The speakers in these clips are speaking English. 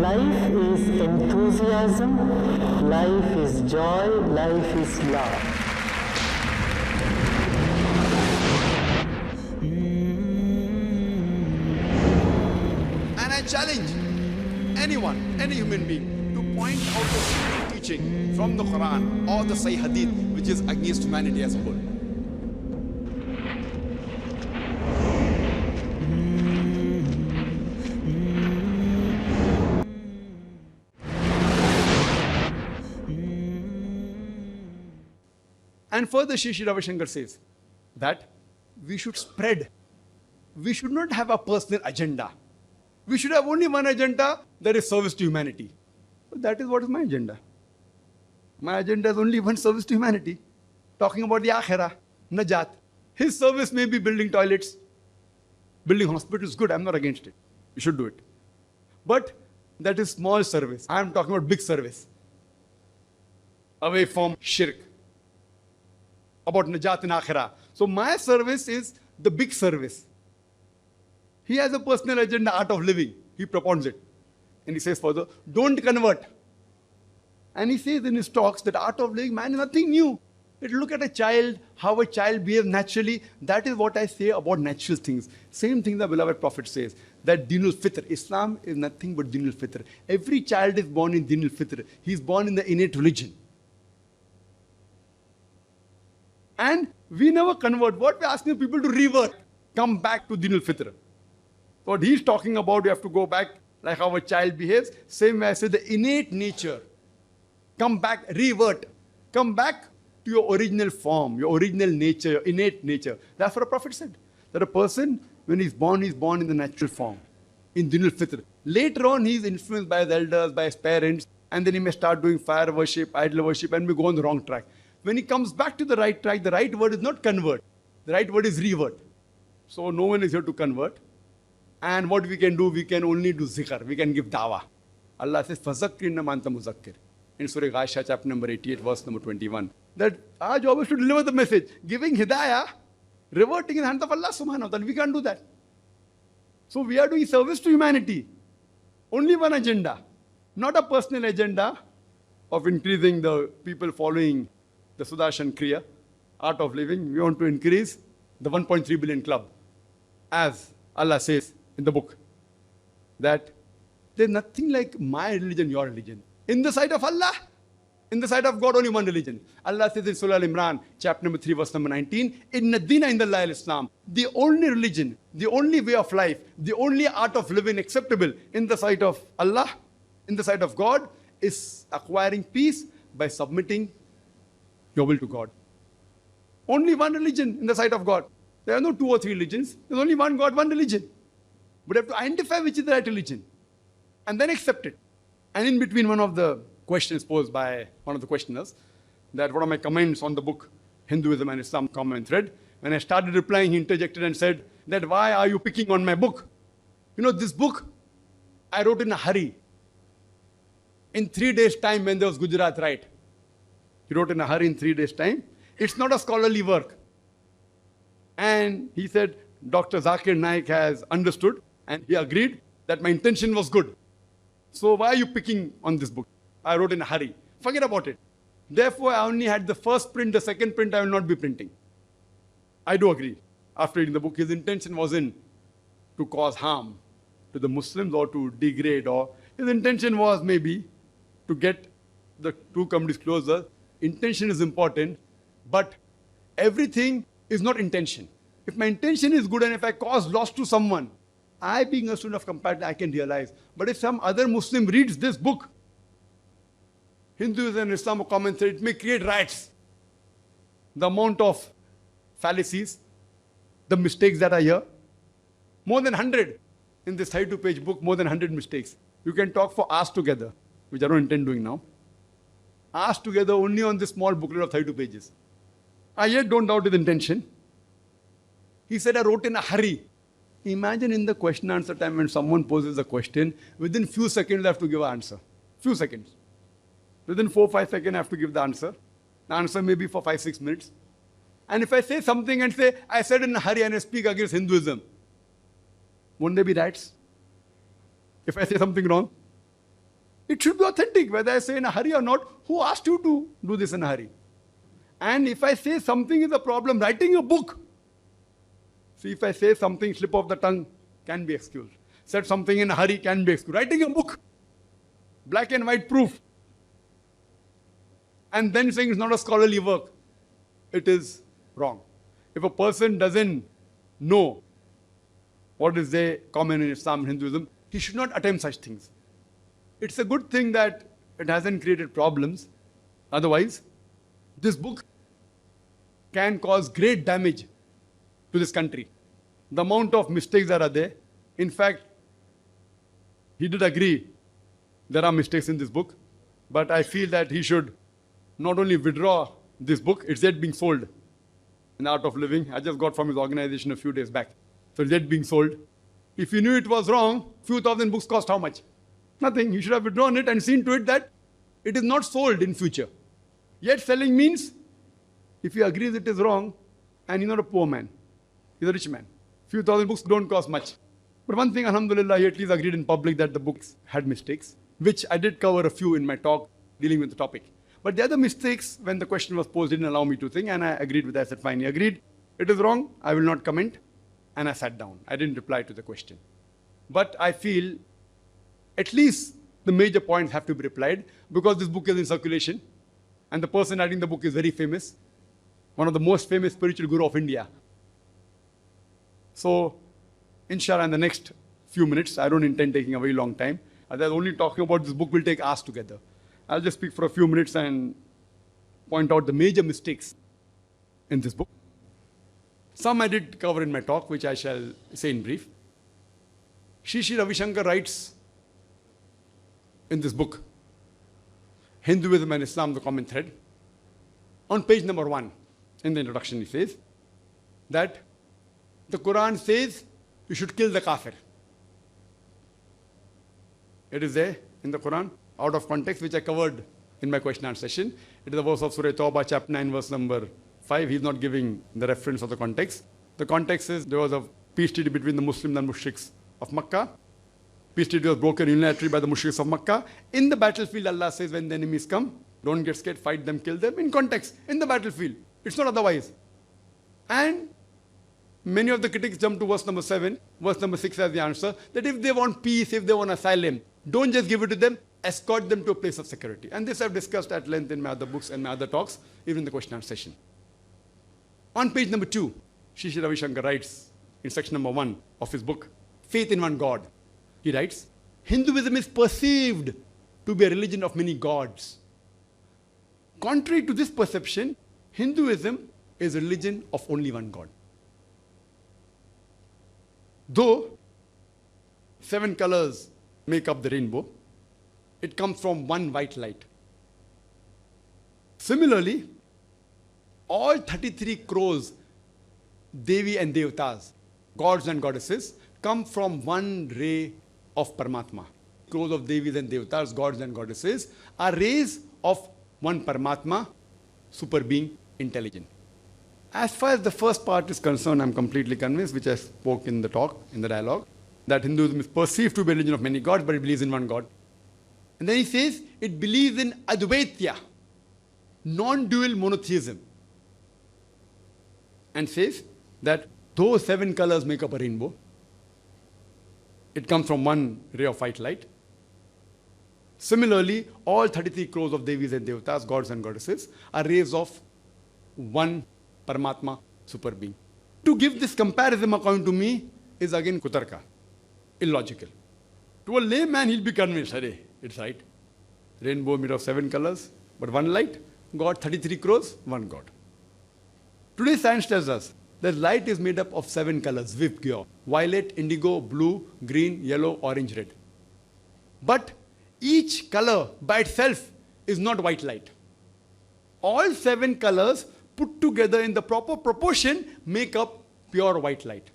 life is enthusiasm, life is joy, life is love. And I challenge anyone, any human being, to point out a single teaching from the Quran or the Sahih Hadith which is against humanity as a whole. And further, Shri Ravi Shankar says that we should spread. We should not have a personal agenda. We should have only one agenda, that is service to humanity. But that is what is my agenda. My agenda is only one, service to humanity. Talking about the Akhirah, Najat. His service may be building toilets, building hospitals, good, I'm not against it. You should do it. But that is small service. I am talking about big service. Away from shirk. About Najat in Akhirah. So my service is the big service. He has a personal agenda, art of living. He propounds it. And he says further, don't convert. And he says in his talks that art of living, man, is nothing new. Look at a child, how a child behaves naturally. That is what I say about natural things. Same thing the beloved Prophet says, that Dinul Fitr, Islam is nothing but Dinul Fitr. Every child is born in Dinul Fitr. He is born in the innate religion. And we never convert. What we're asking people to revert, come back to Dinul Fitr. What he's talking about, you have to go back like how a child behaves. Same way I say the innate nature. Come back, revert. Come back to your original form, your original nature, your innate nature. That's what a Prophet said. That a person, when he's born in the natural form, in Dinul Fitr. Later on, he's influenced by his elders, by his parents, and then he may start doing fire worship, idol worship, and may go on the wrong track. When he comes back to the right track, the right word is not convert. The right word is revert. So no one is here to convert. And what we can do, we can only do zikr. We can give dawah. Allah says, فَذَكِّرْ إِنَّمَا أَنْتَ مُذَكِّرْ. In Surah Ghasha, chapter number 88, verse number 21. That our job is to deliver the message. Giving hidayah, reverting in the hands of Allah subhanahu wa ta'ala. We can't do that. So we are doing service to humanity. Only one agenda. Not a personal agenda of increasing the people following the Sudarshan Kriya, art of living. We want to increase the 1.3 billion club. As Allah says in the book, that there's nothing like my religion, your religion. In the sight of Allah, in the sight of God, only one religion. Allah says in Surah Al-Imran, chapter number 3, verse number 19, Inna Dina Indallahi al-Islam. The only religion, the only way of life, the only art of living acceptable in the sight of Allah, in the sight of God, is acquiring peace by submitting your will to God. Only one religion in the sight of God. There are no 2 or 3 religions. There's only one God, one religion. But you have to identify which is the right religion. And then accept it. And in between, one of the questions posed by one of the questioners, that one of my comments on the book, Hinduism and Islam Common Thread, when I started replying, he interjected and said that why are you picking on my book? You know, this book, I wrote in a hurry. In 3 days' time when there was Gujarat Right. He wrote in a hurry in 3 days' time. It's not a scholarly work. And he said, Dr. Zakir Naik has understood and he agreed that my intention was good. So why are you picking on this book? I wrote in a hurry. Forget about it. Therefore, I only had the first print, the second print I will not be printing. I do agree. After reading the book, his intention wasn't to cause harm to the Muslims or to degrade, or his intention was maybe to get the two communities closer. Intention is important, but everything is not intention. If my intention is good and if I cause loss to someone, I, being a student of compassion, I can realize. But if some other Muslim reads this book, Hinduism and Islam are common thread, it may create riots. The amount of fallacies, the mistakes that are here, more than 100 in this 32-page book, more than 100 mistakes. You can talk for hours together, which I don't intend doing now. Hours together only on this small booklet of 32 pages. I yet don't doubt his intention. He said, I wrote in a hurry. Imagine in the question answer time when someone poses a question, within few seconds I have to give an answer. Few seconds. Within 4-5 seconds I have to give the answer. The answer may be for 5-6 minutes. And if I say something and say, I said in a hurry and I speak against Hinduism, won't there be riots? If I say something wrong? It should be authentic, whether I say in a hurry or not. Who asked you to do this in a hurry? And if I say something is a problem, writing a book. See, if I say something, slip of the tongue, can be excused. Said something in a hurry, can be excused. Writing a book, black and white proof. And then saying it's not a scholarly work, it is wrong. If a person doesn't know what is there common in Islam and Hinduism, he should not attempt such things. It's a good thing that it hasn't created problems. Otherwise, this book can cause great damage to this country. The amount of mistakes that are there. In fact, he did agree there are mistakes in this book, but I feel that he should not only withdraw this book, it's yet being sold in Art of Living. I just got from his organization a few days back. So it's yet being sold. If he knew it was wrong, few thousand books cost how much? Nothing. He should have withdrawn it and seen to it that it is not sold in future. Yet selling means, if he agrees it is wrong, and he's not a poor man, he's a rich man. Few thousand books don't cost much. But one thing, alhamdulillah, he at least agreed in public that the books had mistakes, which I did cover a few in my talk dealing with the topic. But the other mistakes, when the question was posed, didn't allow me to think, and I agreed with that. I said, fine, he agreed. It is wrong, I will not comment. And I sat down. I didn't reply to the question. But I feel at least the major points have to be replied, because this book is in circulation, and the person writing the book is very famous, one of the most famous spiritual guru of India. So, inshallah, in the next few minutes, I don't intend taking a very long time. As only talking about this book will take hours together. I'll just speak for a few minutes and point out the major mistakes in this book. Some I did cover in my talk, which I shall say in brief. Shri Ravi Shankar writes in this book, Hinduism and Islam, the Common Thread. On page number 1, in the introduction, he says that the Quran says you should kill the kafir. It is there in the Quran, out of context, which I covered in my question and answer session. It is a verse of Surah Tawbah, chapter 9, verse number 5. He's not giving the reference of the context. The context is there was a peace treaty between the Muslims and Mushriks of Makkah. Peace treaty was broken unilaterally by the Mushriks of Makkah. In the battlefield, Allah says, when the enemies come, don't get scared, fight them, kill them. In context, in the battlefield. It's not otherwise. And many of the critics jump to verse number 7, verse number 6 as the answer, that if they want peace, if they want asylum, don't just give it to them, escort them to a place of security. And this I've discussed at length in my other books and my other talks, even in the question and answer session. On page number 2, Shri Ravi Shankar writes in section number 1 of his book, Faith in One God. He writes, Hinduism is perceived to be a religion of many gods. Contrary to this perception, Hinduism is a religion of only one God. Though 7 colors make up the rainbow, it comes from one white light. Similarly, all 33 crores Devi and Devatas, gods and goddesses, come from one ray of Paramatma. Crores of Devis and Devatas, gods and goddesses, are rays of one Paramatma, super being, intelligent. As far as the first part is concerned, I'm completely convinced, which I spoke in the talk, in the dialogue, that Hinduism is perceived to be a religion of many gods, but it believes in one God. And then he says, it believes in Advaitya, non-dual monotheism. And says that those 7 colors make up a rainbow. It comes from one ray of white light. Similarly, all 33 crores of Devis and Devatas, gods and goddesses, are rays of one Paramatma, super being. To give this comparison, according to me, is again kutarka, illogical. To a layman, he'll be convinced, Hare, it's right. Rainbow made of 7 colors, but one light. God, 33 crores, one God. Today, science tells us that light is made up of 7 colors, vibgyo, violet, indigo, blue, green, yellow, orange, red. But each color by itself is not white light. All 7 colors put together in the proper proportion make up pure white light.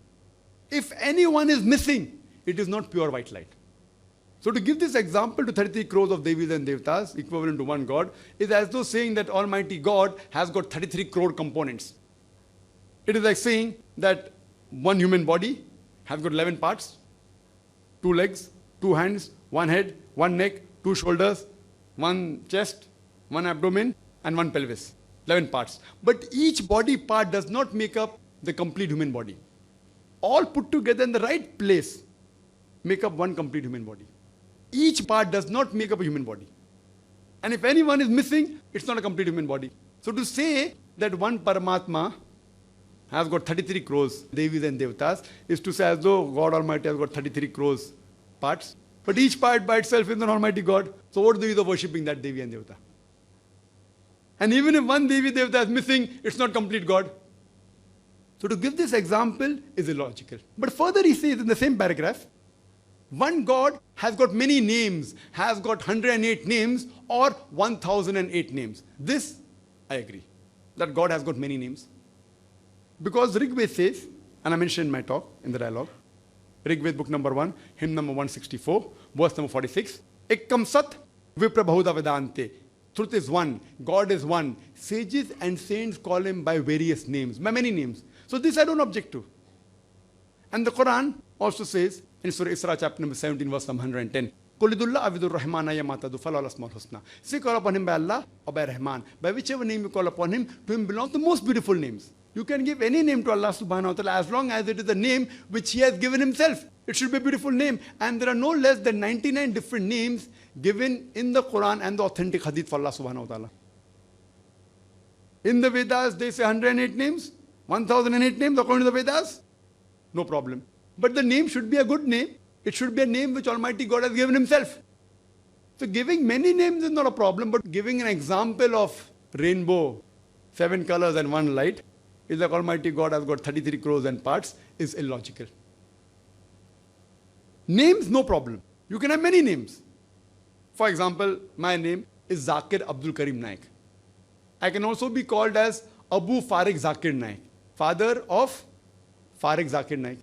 If anyone is missing, it is not pure white light. So to give this example to 33 crores of Devis and Devatas, equivalent to one God, is as though saying that Almighty God has got 33 crore components. It is like saying that one human body has got 11 parts, 2 legs, 2 hands, 1 head, 1 neck, 2 shoulders, 1 chest, 1 abdomen, and 1 pelvis. 11 parts. But each body part does not make up the complete human body. All put together in the right place make up one complete human body. Each part does not make up a human body. And if anyone is missing, it's not a complete human body. So to say that one Paramatma has got 33 crores Devis and Devatas is to say as though God Almighty has got 33 crores parts. But each part by itself is an Almighty God. So what do you do worshipping that Devi and Devata? And even if one Devi Devata is missing, it's not complete God. So to give this example is illogical. But further he says in the same paragraph, one God has got many names, has got 108 names or 1008 names. This I agree, that God has got many names. Because Rigved says, and I mentioned in my talk, in the dialogue, Rigved book number 1, hymn number 164, verse number 46, Ekkam Sat Vipra Bahuda Vedante. Truth is one, God is one. Sages and saints call him by various names, by many names. So this I don't object to. And the Quran also says, in Surah Isra chapter number 17, verse number 110, Qulidullah avidur rahmana ya matadu falal asmaul husna. Say call upon him by Allah or by Rahman. By whichever name you call upon him, to him belong the most beautiful names. You can give any name to Allah subhanahu wa ta'ala as long as it is a name which he has given himself. It should be a beautiful name. And there are no less than 99 different names given in the Quran and the authentic hadith for Allah subhanahu wa ta'ala. In the Vedas, they say 108 names, 1008 names according to the Vedas. No problem. But the name should be a good name. It should be a name which Almighty God has given himself. So giving many names is not a problem, but giving an example of rainbow, 7 colors and 1 light, is like Almighty God has got 33 crores and parts, is illogical. Names, no problem. You can have many names. For example, my name is Zakir Abdul Karim Naik. I can also be called as Abu Farik Zakir Naik, father of Farik Zakir Naik.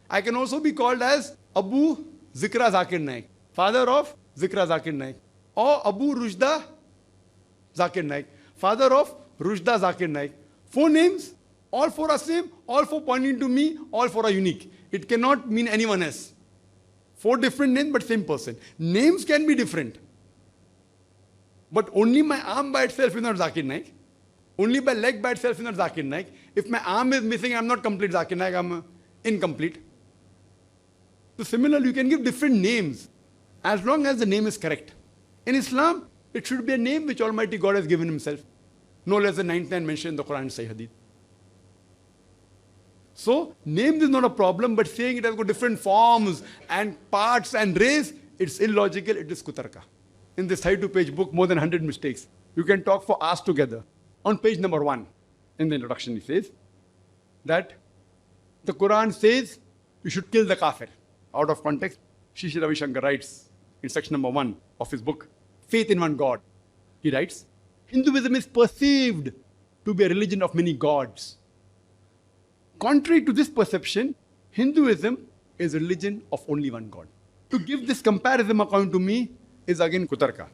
I can also be called as Abu Zikra Zakir Naik, father of Zikra Zakir Naik. Or Abu Rushda Zakir Naik, father of Rushda Zakir Naik. 4 names, all 4 are same, all 4 pointing to me, all 4 are unique. It cannot mean anyone else. 4 different names, but same person. Names can be different. But only my arm by itself is not Zakir Naik. Only my leg by itself is not Zakir Naik. If my arm is missing, I'm not complete Zakir Naik, I'm incomplete. So similarly, you can give different names as long as the name is correct. In Islam, it should be a name which Almighty God has given himself. No less than 99 mentioned in the Quran and Sahih Hadith. So, names is not a problem, but saying it has got different forms and parts and race, it's illogical, it is kutarka. In this 32-page book, more than 100 mistakes. You can talk for hours together. On page number 1, in the introduction, he says that the Quran says you should kill the kafir. Out of context, Ravi Shankar writes in section number 1 of his book, Faith in One God. He writes, Hinduism is perceived to be a religion of many gods. Contrary to this perception, Hinduism is a religion of only one God. To give this comparison according to me is again kutarka,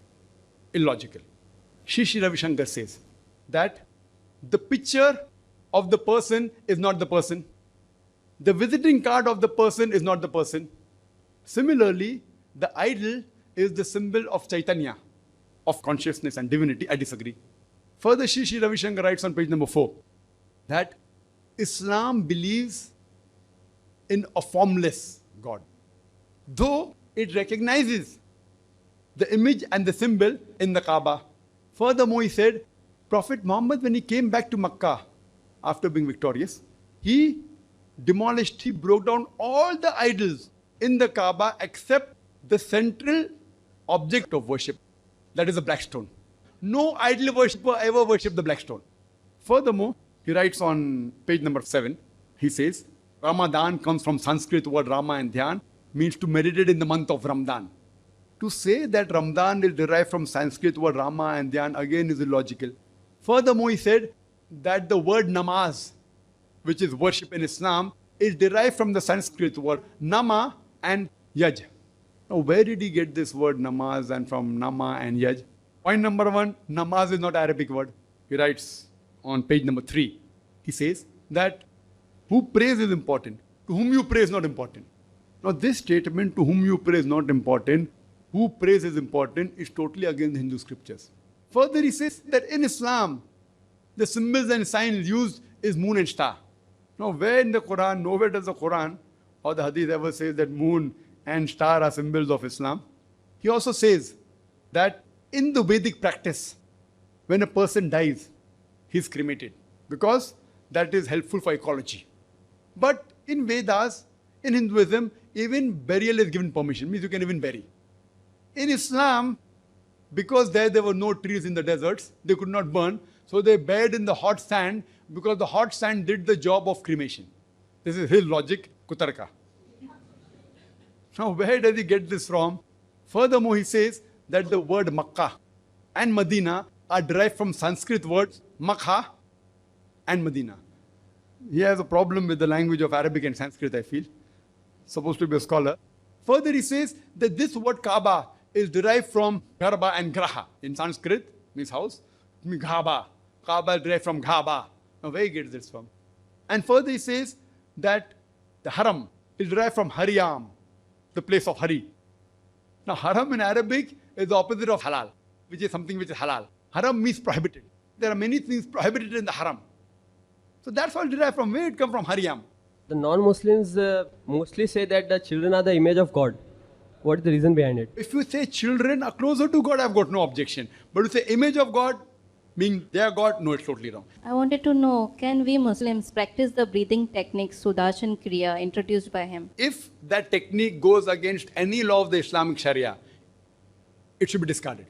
illogical. Ravi Shankar says that the picture of the person is not the person. The visiting card of the person is not the person. Similarly, the idol is the symbol of Chaitanya, of consciousness and divinity. I disagree. Further, Ravi Shankar writes on page number 4 that Islam believes in a formless God, though it recognizes the image and the symbol in the Kaaba. Furthermore, he said, Prophet Muhammad, when he came back to Makkah after being victorious, he demolished, he broke down all the idols in the Kaaba except the central object of worship, that is the black stone. No idol worshipper ever worshipped the black stone. Furthermore, he writes on page number 7, he says, Ramadan comes from Sanskrit word Rama and Dhyan, means to meditate in the month of Ramadan. To say that Ramadan is derived from Sanskrit word Rama and Dhyan again is illogical. Furthermore, he said that the word namaz, which is worship in Islam, is derived from the Sanskrit word nama and yaj. Now, where did he get this word namaz and from nama and yaj? Point number 1, namaz is not an Arabic word. He writes on page number 3. He says that who prays is important. To whom you pray is not important. Now, this statement, to whom you pray is not important, who praise is important is totally against the Hindu scriptures. Further, he says that in Islam, the symbols and signs used is moon and star. Now, where in the Quran, nowhere does the Quran or the Hadith ever say that moon and star are symbols of Islam. He also says that in the Vedic practice, when a person dies, he is cremated because that is helpful for ecology. But in Vedas, in Hinduism, even burial is given permission, means you can even bury. In Islam, because there were no trees in the deserts, they could not burn, so they buried in the hot sand because the hot sand did the job of cremation. This is his logic, Kutarka. Now, where does he get this from? Furthermore, he says that the word Makkah and Medina are derived from Sanskrit words Makha and Medina. He has a problem with the language of Arabic and Sanskrit, I feel. Supposed to be a scholar. Further, he says that this word Kaaba is derived from Garba and Graha. In Sanskrit, means house. Ghaba. Kaaba is derived from Ghaba. Now, where he gets this from? And further, he says that the Haram is derived from Hariyam, the place of Hari. Now, Haram in Arabic is the opposite of Halal, which is something which is Halal. Haram means prohibited. There are many things prohibited in the Haram. So that's all derived from where it comes from, Hariyam. The non-Muslims mostly say that the children are the image of God. What is the reason behind it? If you say children are closer to God, I've got no objection. But to say image of God, being their God, no, it's totally wrong. I wanted to know, can we Muslims practice the breathing technique Sudarshan Kriya introduced by him? If that technique goes against any law of the Islamic Sharia, it should be discarded.